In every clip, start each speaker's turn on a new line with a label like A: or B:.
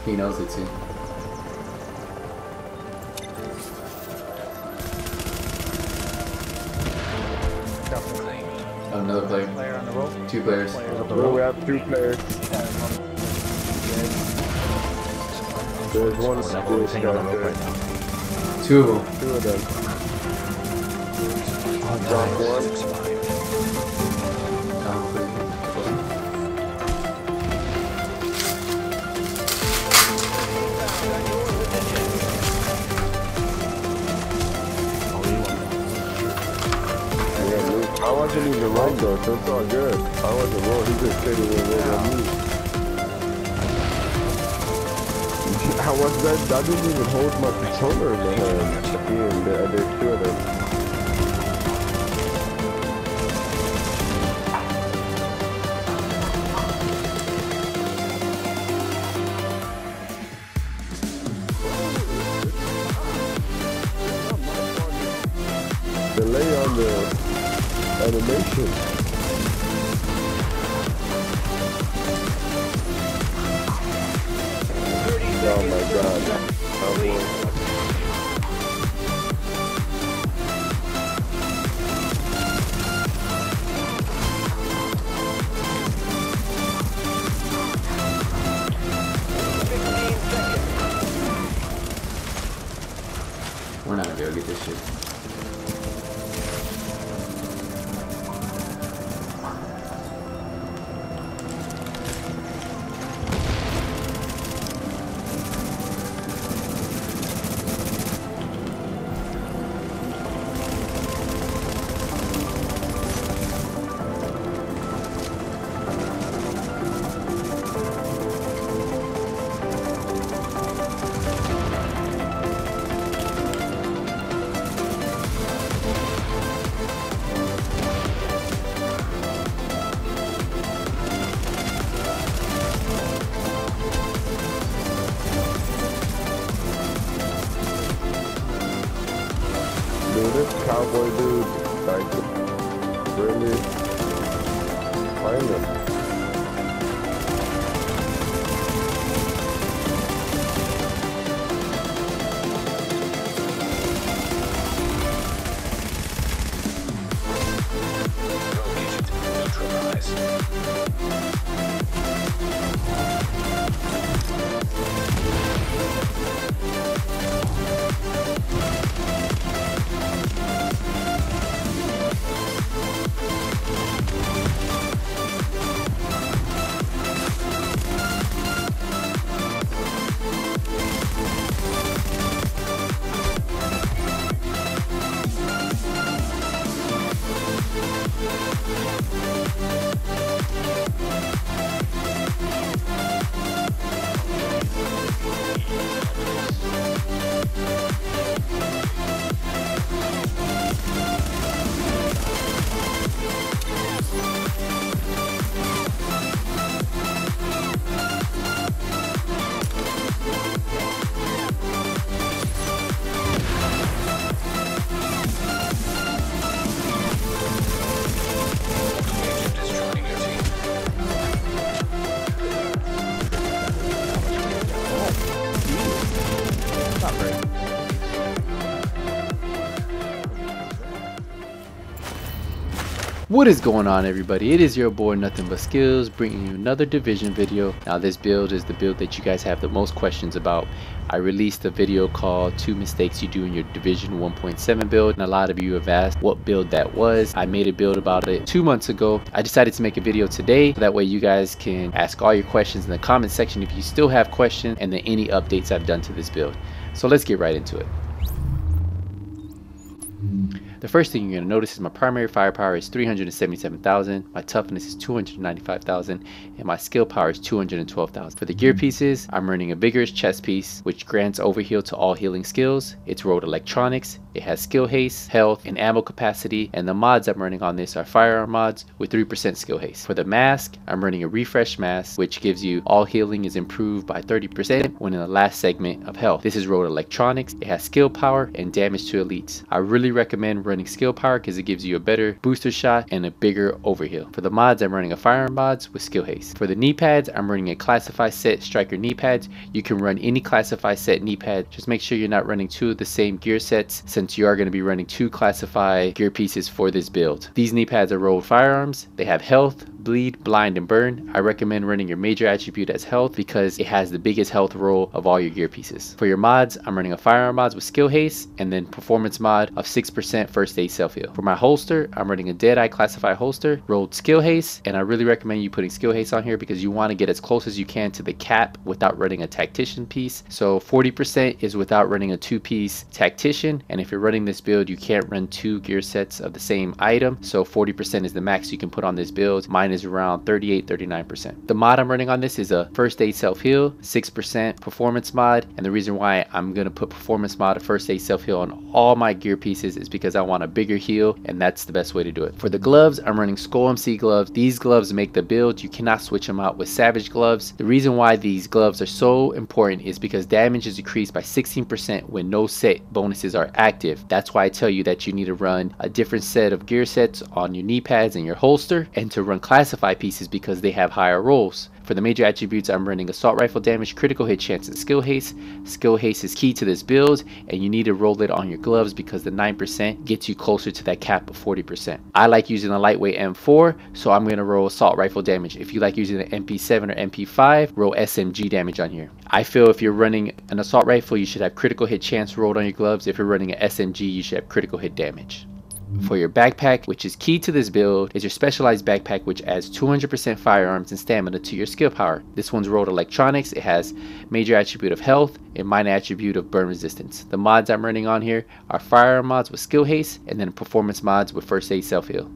A: He knows it too. Another player.
B: Player on the rope.
A: 2 players.
C: We have 2 players. There's one
B: We're
C: still
B: on the rope
C: there.
B: right now.
A: 2 of them.
C: 2 of them. Drop one.
A: Down, please.
C: I wasn't even wrong though, so it's all good. I wasn't wrong, he just stayed away with me. I didn't even hold my controller in the hand. And there's 2 of them. Delay on the animation. Oh my god.
A: We're not gonna be able to get this shit.
C: Dude, this cowboy dude, like, really find him.
A: What is going on, everybody? It is your boy Nothing But Skills, bringing you another Division video. Now this build is the build that you guys have the most questions about. I released a video called 2 mistakes you do in your Division 1.7 build, and a lot of you have asked what build that was. I made a build about it 2 months ago. I decided to make a video today so that way you guys can ask all your questions in the comment section if you still have questions, and then any updates I've done to this build. So let's get right into it. The first thing you're going to notice is my primary firepower is 377,000, my toughness is 295,000, and my skill power is 212,000. For the gear pieces, I'm running a vigorous chest piece, which grants overheal to all healing skills. It's rolled electronics, it has skill haste, health, and ammo capacity, and the mods I'm running on this are firearm mods with 3% skill haste. For the mask, I'm running a refresh mask, which gives you all healing is improved by 30% when in the last segment of health. This is rolled electronics, it has skill power, and damage to elites. I really recommend running running skill power because it gives you a better booster shot and a bigger overheal. For the mods, I'm running a firearm mods with skill haste. For the knee pads, I'm running a classified set striker knee pads. You can run any classified set knee pad. Just make sure you're not running two of the same gear sets, since you are going to be running two classified gear pieces for this build. These knee pads are rolled firearms. They have health, bleed, blind, and burn. I recommend running your major attribute as health because it has the biggest health roll of all your gear pieces. For your mods, I'm running a firearm mods with skill haste and then performance mod of 6% first aid self heal. For my holster, I'm running a Deadeye classified holster, rolled skill haste, and I really recommend you putting skill haste on here because you want to get as close as you can to the cap without running a tactician piece. So 40% is without running a two-piece tactician, and if you're running this build, you can't run two gear sets of the same item. So 40% is the max you can put on this build. Mine is around 38-39%. The mod I'm running on this is a first aid self heal, 6% performance mod, and the reason why I'm gonna put performance mod of first aid self heal on all my gear pieces is because I want a bigger heal, and that's the best way to do it. For the gloves, I'm running Skull MC gloves. These gloves make the build. You cannot switch them out with Savage gloves. The reason why these gloves are so important is because damage is decreased by 16% when no set bonuses are active. That's why I tell you that you need to run a different set of gear sets on your knee pads and your holster, and to run classified pieces because they have higher rolls. For the major attributes, I'm running assault rifle damage, critical hit chance, and skill haste. Skill haste is key to this build, and you need to roll it on your gloves because the 9% gets you closer to that cap of 40%. I like using a lightweight M4, so I'm going to roll assault rifle damage. If you like using an MP7 or MP5, roll SMG damage on here. I feel if you're running an assault rifle, you should have critical hit chance rolled on your gloves. If you're running an SMG, you should have critical hit damage. For your backpack, which is key to this build, is your specialized backpack, which adds 200% firearms and stamina to your skill power. This one's rolled electronics. It has major attribute of health and minor attribute of burn resistance. The mods I'm running on here are firearm mods with skill haste and then performance mods with first aid self heal.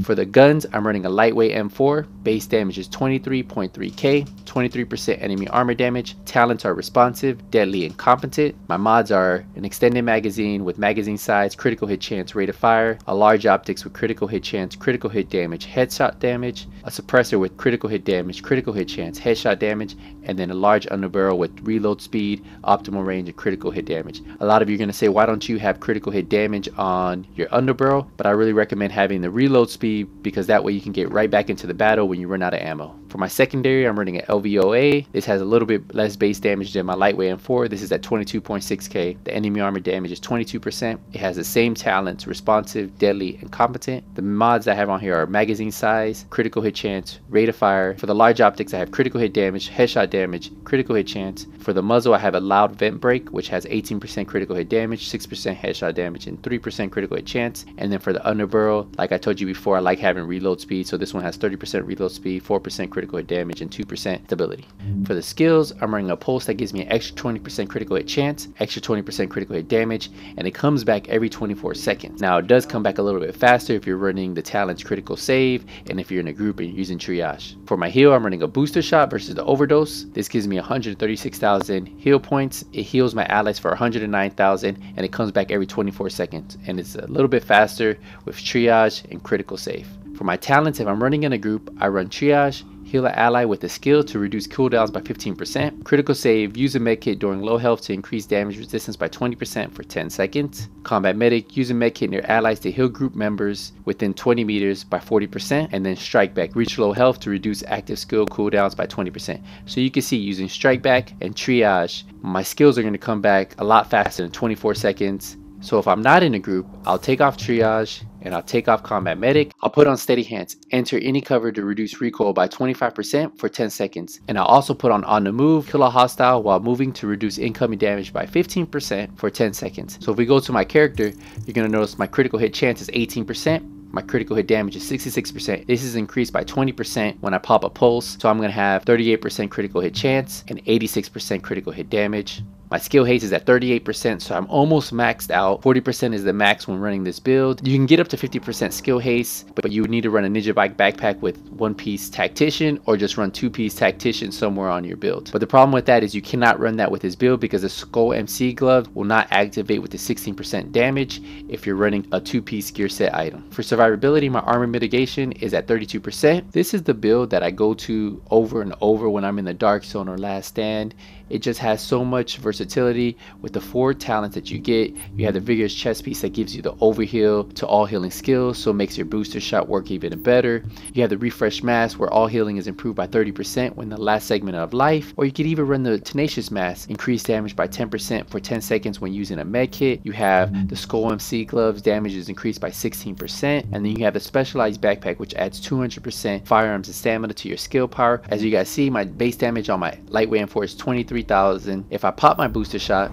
A: For the guns, I'm running a lightweight M4. Base damage is 23.3k, 23% enemy armor damage. Talents are responsive, deadly, and competent. My mods are an extended magazine with magazine size, critical hit chance, rate of fire, a large optics with critical hit chance, critical hit damage, headshot damage, a suppressor with critical hit damage, critical hit chance, headshot damage, and then a large underbarrel with reload speed, optimal range, and critical hit damage. A lot of you are going to say, why don't you have critical hit damage on your underbarrel? But I really recommend having the reload speed because that way you can get right back into the battle when you run out of ammo. For my secondary, I'm running an LVOA. This has a little bit less base damage than my lightweight M4. This is at 22.6k. The enemy armor damage is 22%. It has the same talents, responsive, deadly, and competent. The mods I have on here are magazine size, critical hit chance, rate of fire. For the large optics, I have critical hit damage, headshot damage, critical hit chance. For the muzzle, I have a loud vent break, which has 18% critical hit damage, 6% headshot damage, and 3% critical hit chance. And then for the underbarrel, like I told you before, I like having reload speed, so this one has 30% reload speed, 4% critical hit damage, and 2% stability. For the skills, I'm running a pulse that gives me an extra 20% critical hit chance, extra 20% critical hit damage, and it comes back every 24 seconds. Now, it does come back a little bit faster if you're running the talents critical save and if you're in a group and you're using triage. For my heal, I'm running a booster shot versus the overdose. This gives me 136,000 heal points. It heals my allies for 109,000, and it comes back every 24 seconds, and it's a little bit faster with triage and critical save. For my talents, if I'm running in a group, I run triage, heal an ally with a skill to reduce cooldowns by 15%, critical save, use a medkit during low health to increase damage resistance by 20% for 10 seconds, combat medic, use a medkit near allies to heal group members within 20 meters by 40%, and then strike back, reach low health to reduce active skill cooldowns by 20%. So you can see using strike back and triage, my skills are going to come back a lot faster than 24 seconds. So if I'm not in a group, I'll take off triage and I'll take off combat medic. I'll put on steady hands, enter any cover to reduce recoil by 25% for 10 seconds. And I'll also put on the move, kill a hostile while moving to reduce incoming damage by 15% for 10 seconds. So if we go to my character, you're going to notice my critical hit chance is 18%. My critical hit damage is 66%. This is increased by 20% when I pop a pulse. So I'm going to have 38% critical hit chance and 86% critical hit damage. My skill haste is at 38%, so I'm almost maxed out. 40% is the max when running this build. You can get up to 50% skill haste, but you would need to run a Ninja Bike backpack with one-piece tactician or just run two-piece tactician somewhere on your build. But the problem with that is you cannot run that with this build because the Skull MC glove will not activate with the 16% damage if you're running a two-piece gear set item. For survivability, my armor mitigation is at 32%. This is the build that I go to over and over when I'm in the dark zone or last stand. It just has so much versatility with the 4 talents that you get. You have the vigorous chest piece that gives you the overheal to all healing skills, so it makes your booster shot work even better. You have the refresh mask where all healing is improved by 30% when the last segment of life, or you could even run the tenacious mask, increase damage by 10% for 10 seconds when using a med kit. You have the skull MC gloves, damage is increased by 16%, and then you have the specialized backpack which adds 200% firearms and stamina to your skill power. As you guys see, my base damage on my lightweight M4 is 23,000. If I pop my booster shot,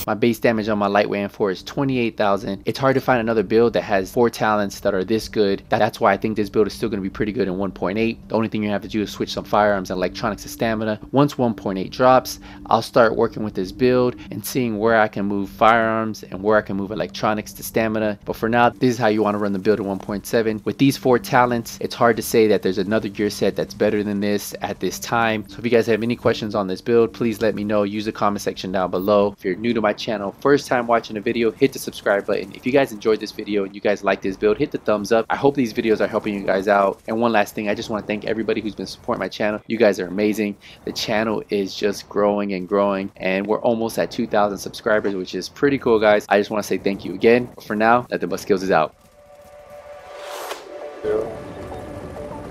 A: my base damage on my lightweight M4 is 28,000. It's hard to find another build that has 4 talents that are this good. That's why I think this build is still going to be pretty good in 1.8. The only thing you have to do is switch some firearms and electronics to stamina. Once 1.8 drops, I'll start working with this build and seeing where I can move firearms and where I can move electronics to stamina. But for now, this is how you want to run the build in 1.7. With these 4 talents, it's hard to say that there's another gear set that's better than this at this time. So if you guys have any questions on this build, please let me know. Use the comment section down below. If you're new to my channel, first time watching a video, hit the subscribe button. If you guys enjoyed this video and you guys like this build, hit the thumbs up. I hope these videos are helping you guys out. And one last thing, I just want to thank everybody who's been supporting my channel. You guys are amazing. The channel is just growing and growing, and we're almost at 2,000 subscribers, which is pretty cool, guys. I just want to say thank you again. But for now, Nothing But Skills is out.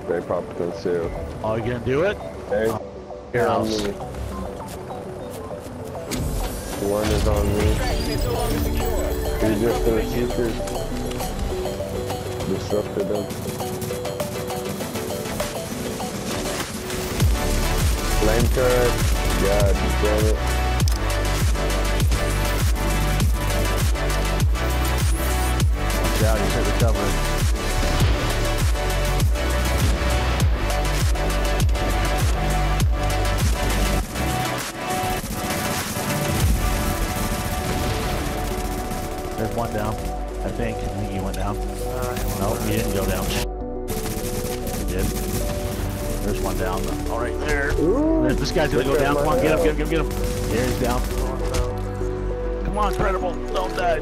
C: They pop conceal.
B: Oh, you gonna do it?
C: Hey,
B: Here,
C: on me. One is on me. He's just the seekers. Disrupted them. Flame turret. God damn it.
B: Watch out, you said recover. There's one down. I think he went down. No, he didn't go down. He did. There's one down. All right, there.
C: Ooh,
B: This guy's gonna go down. Come on, get him, get him, get him, get him. There, he's down. Come on, Credible. Don't die,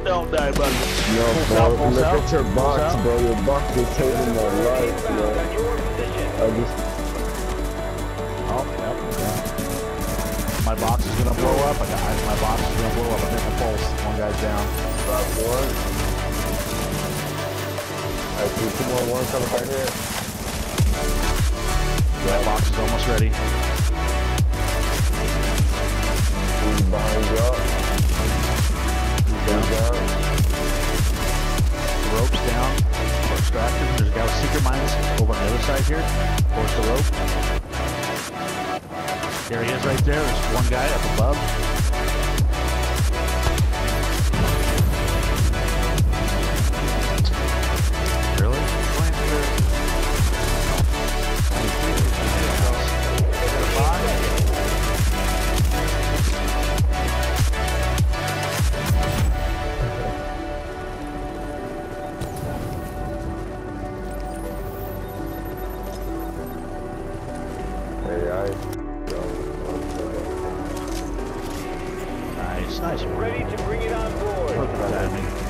B: buddy.
C: no, bro. Look at your box, bro. Your box is saving my life, bro. I just...
B: Oh, yep. My box is gonna blow up. My box is gonna blow up. I'm hitting the pulse. One guy's down.
C: Got one. I see 2 more. One coming right here.
B: My box is almost ready.
C: He's behind you up. He's down.
B: The rope's down. We're extracted. There's a guy with secret mines over on the other side here. Force the rope. There he is right there. There's one guy up above. Really? Nice.
D: Ready to bring it on board.
B: Perfect timing.